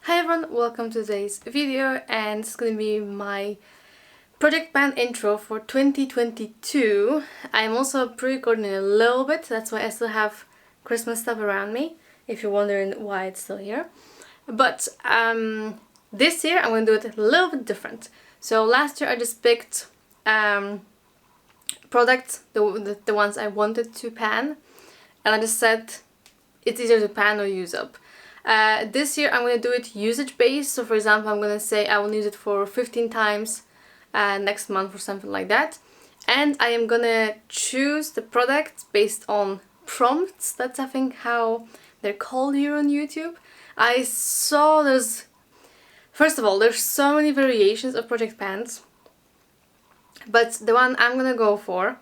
Hi everyone, welcome to today's video, and it's gonna be my project pan intro for 2022. I'm also pre-recording a little bit, that's why I still have Christmas stuff around me, if you're wondering why it's still here. But this year I'm gonna do it a little bit different. So last year I just picked products, the ones I wanted to pan, and I just said it's easier to pan or use up. This year I'm going to do it usage based, so for example I'm going to say I will use it for 15 times next month or something like that, and I am going to choose the product based on prompts. That's I think how they're called here on YouTube. I saw first of all, there's so many variations of project pans, but the one I'm going to go for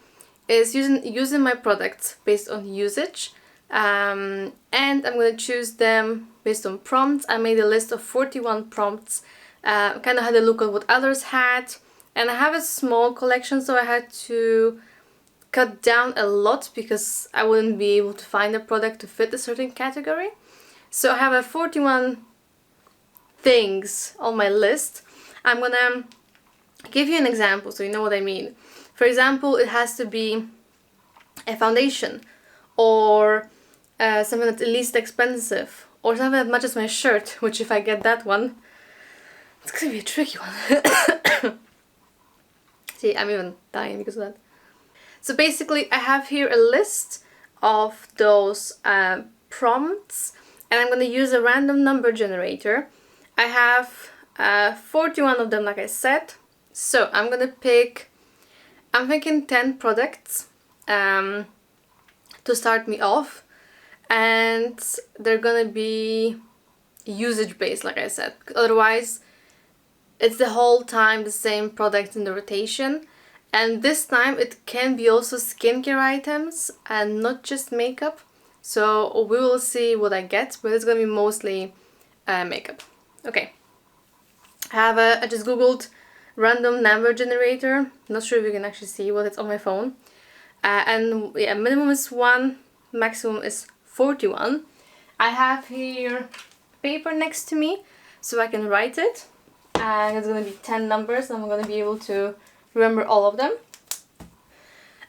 is using my products based on usage. And I'm going to choose them based on prompts. I made a list of 41 prompts, kind of had a look at what others had, and I have a small collection, so I had to cut down a lot because I wouldn't be able to find a product to fit a certain category. So I have 41 things on my list. I'm gonna give you an example so you know what I mean. For example, it has to be a foundation, or something that's at least expensive, or something that matches my shirt, which if I get that one, it's gonna be a tricky one. See, I'm even dying because of that. So basically I have here a list of those prompts, and I'm gonna use a random number generator. I have 41 of them, like I said, so I'm thinking 10 products to start me off. And they're gonna be usage based, like I said. Otherwise, it's the whole time the same product in the rotation. And this time it can be also skincare items and not just makeup. So we will see what I get, but it's gonna be mostly makeup. Okay. I just googled random number generator. Not sure if you can actually see what it's on my phone. And yeah, minimum is 1, maximum is 41. I have here paper next to me so I can write it, and it's going to be 10 numbers, and I'm going to be able to remember all of them.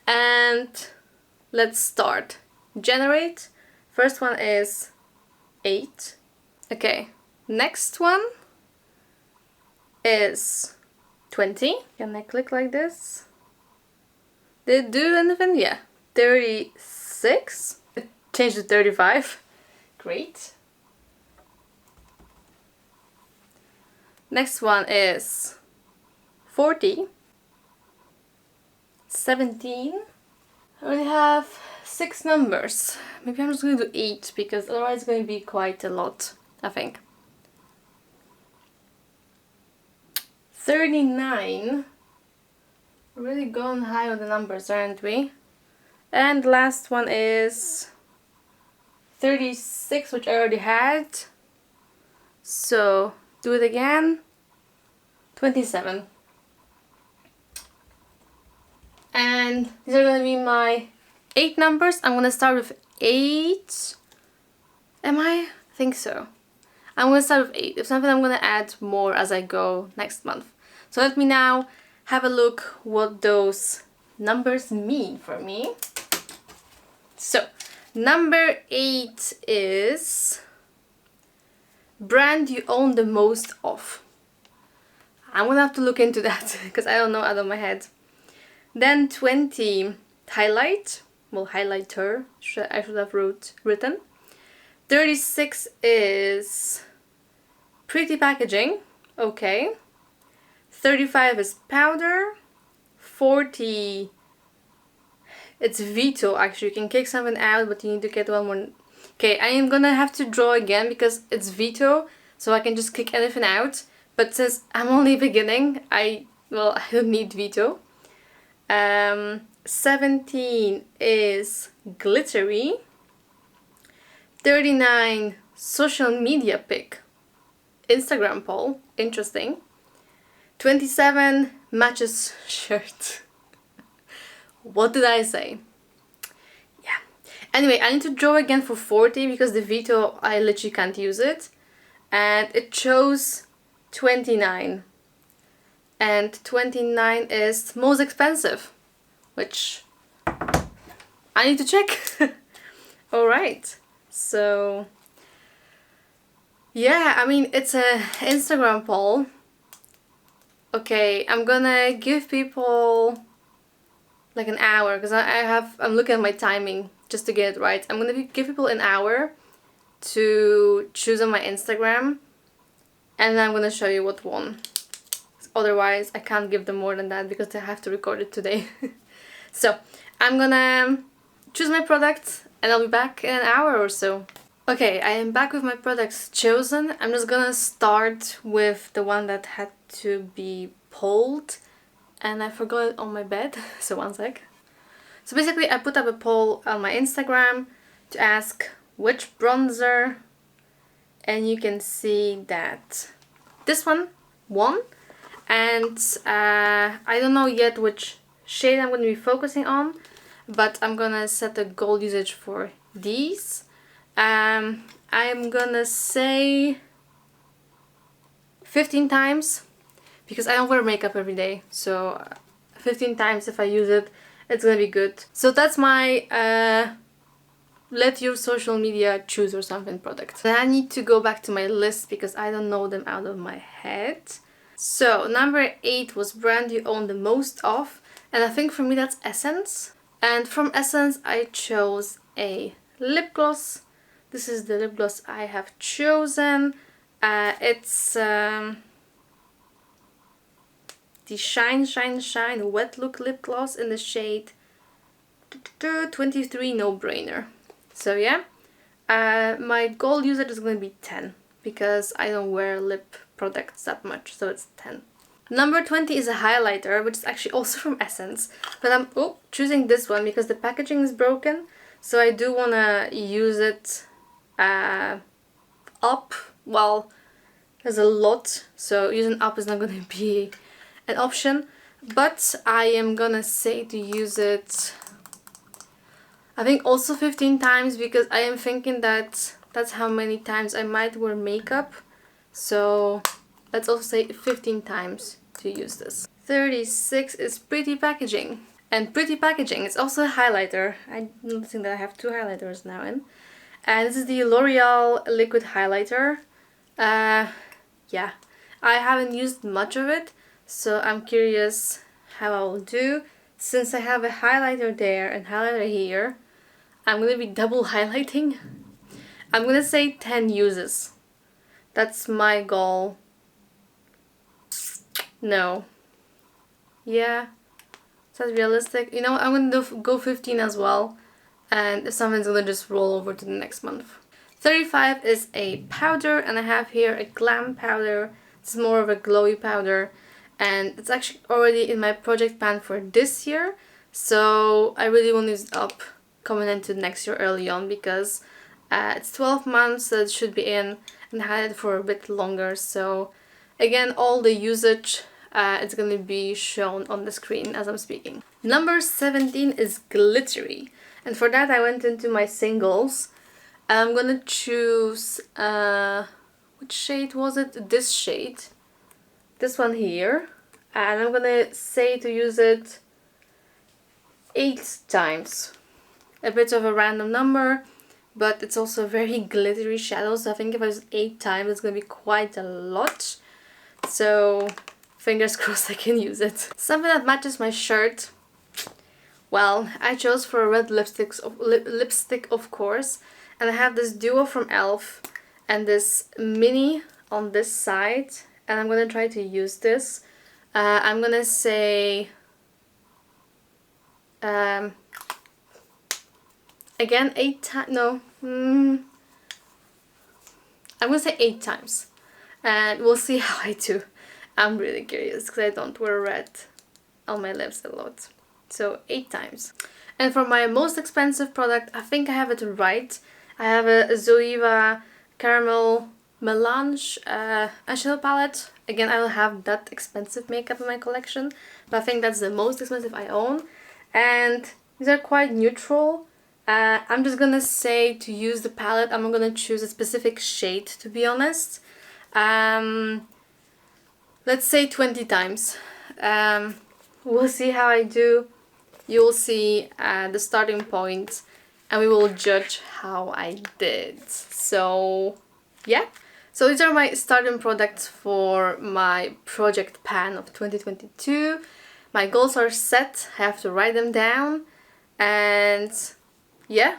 And let's start. Generate. First one is 8. Okay, next one is 20. Can I click like this? Did it do anything? Yeah. 36. Change to 35. Great. Next one is 40. 17. I only have 6 numbers. Maybe I'm just going to do 8 because otherwise it's going to be quite a lot, I think. 39. We're really going high on the numbers, aren't we? And the last one is 36, which I already had. So do it again. 27. And these are going to be my 8 numbers. I'm going to start with 8. Am I? I think so. I'm going to start with 8. If something, I'm going to add more as I go next month. So let me now have a look what those numbers mean for me. So number 8 is brand you own the most of. I'm gonna have to look into that because I don't know out of my head. Then 20, highlight. Well, highlighter, I should have written. 36 is pretty packaging. Okay. 35 is powder. 40, it's veto, actually. You can kick something out, but you need to get one more. Okay, I am gonna have to draw again because it's veto, so I can just kick anything out. But since I'm only beginning, I don't need veto. 17 is glittery. 39, social media pic. Instagram poll, interesting. 27, matches shirt. What did I say? Yeah. Anyway, I need to draw again for 40 because the veto, I literally can't use it. and it chose 29. And 29 is most expensive, which I need to check. Alright, so yeah, I mean, it's a Instagram poll. Okay, I'm gonna give people like an hour, because I'm looking at my timing just to get it right. I'm gonna give people an hour to choose on my Instagram, and then I'm gonna show you what won. Otherwise, I can't give them more than that because I have to record it today. So, I'm gonna choose my product and I'll be back in an hour or so. Okay, I am back with my products chosen. I'm just gonna start with the one that had to be polled, and I forgot it on my bed, so one sec. So basically, I put up a poll on my Instagram to ask which bronzer, and you can see that this one won. And I don't know yet which shade I'm going to be focusing on, but I'm gonna set a goal usage for these. I'm gonna say 15 times, because I don't wear makeup every day, so 15 times if I use it, it's gonna be good. So that's my let your social media choose or something product. Then I need to go back to my list because I don't know them out of my head. So number 8 was brand you own the most of, and I think for me that's Essence. And from Essence I chose a lip gloss. This is the lip gloss I have chosen. It's the Shine Shine Shine Wet Look Lip Gloss in the shade 23 No Brainer. So yeah, my goal usage is going to be 10 because I don't wear lip products that much, so it's 10. Number 20 is a highlighter, which is actually also from Essence, but I'm choosing this one because the packaging is broken, so I do want to use it up. Well, there's a lot, so using up is not going to be an option, but I am gonna say to use it, I think also 15 times, because I am thinking that that's how many times I might wear makeup. So let's also say 15 times to use this. 36 is Pretty Packaging. And Pretty Packaging is also a highlighter. I'm noticing that I have 2 highlighters now in. And this is the L'Oreal Liquid Highlighter. Yeah, I haven't used much of it, so I'm curious how I will do. Since I have a highlighter there and highlighter here, I'm gonna be double highlighting. I'm gonna say 10 uses. That's my goal. No. Yeah. Is that realistic? You know, I'm gonna go 15 as well. And if something's gonna just roll over to the next month. 35 is a powder, and I have here a Glam powder. It's more of a glowy powder. And it's actually already in my project pan for this year. So I really want to use it up coming into next year early on, because it's 12 months, so it should be in, and I had it for a bit longer. So again, all the usage it's going to be shown on the screen as I'm speaking. Number 17 is Glittery, and for that I went into my singles. I'm gonna choose which shade was it? This shade, this one here, and I'm gonna say to use it 8 times. A bit of a random number, but it's also a very glittery shadow, so I think if I use it 8 times it's gonna be quite a lot. So fingers crossed I can use it. Something that matches my shirt. Well, I chose for a red lipstick of course, and I have this duo from e.l.f. and this mini on this side, and I'm gonna try to use this. I'm gonna say again 8 times. No, I'm gonna say 8 times, and we'll see how I do. I'm really curious because I don't wear red on my lips a lot. So 8 times. And for my most expensive product, I think I have it right. I have a Zoeva Caramel Melange eyeshadow palette. Again, I don't have that expensive makeup in my collection, but I think that's the most expensive I own. And these are quite neutral. I'm just gonna say to use the palette, I'm not gonna choose a specific shade, to be honest. Let's say 20 times. We'll see how I do. You'll see the starting point and we will judge how I did. So yeah, so these are my starting products for my project pan of 2022. My goals are set, I have to write them down, and yeah,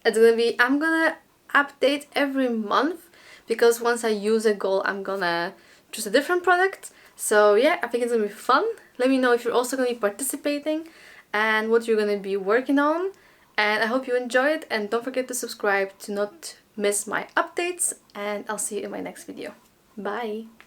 I'm gonna update every month, because once I use a goal I'm gonna choose a different product. So yeah, I think it's gonna be fun. Let me know if you're also gonna be participating and what you're gonna be working on, and I hope you enjoy it, and don't forget to subscribe to not miss my updates, and I'll see you in my next video. Bye!